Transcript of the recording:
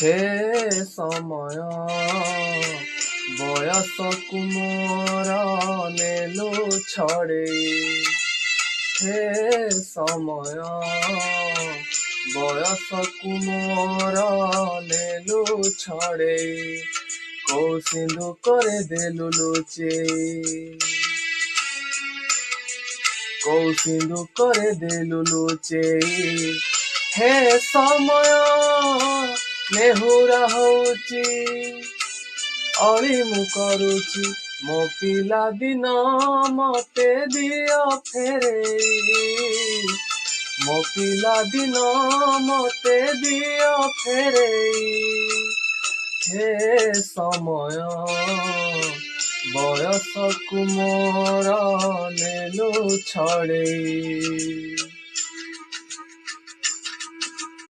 हे समय बयसकु मोर नेलु छड़ेई। हे समय बयसकु मोर नेलु छड़ेई। कौ सिंधु करे देलु लुचेई। कौ सिंधु करे देलु लुचेई। हे समय नेहुरा होउची अली मु करुची मो पिला दिन मते दियो फेरेई। मो पिला दिन मते दियो फेरेई। हे समय बयसकु मोर नेलु छड़ेई।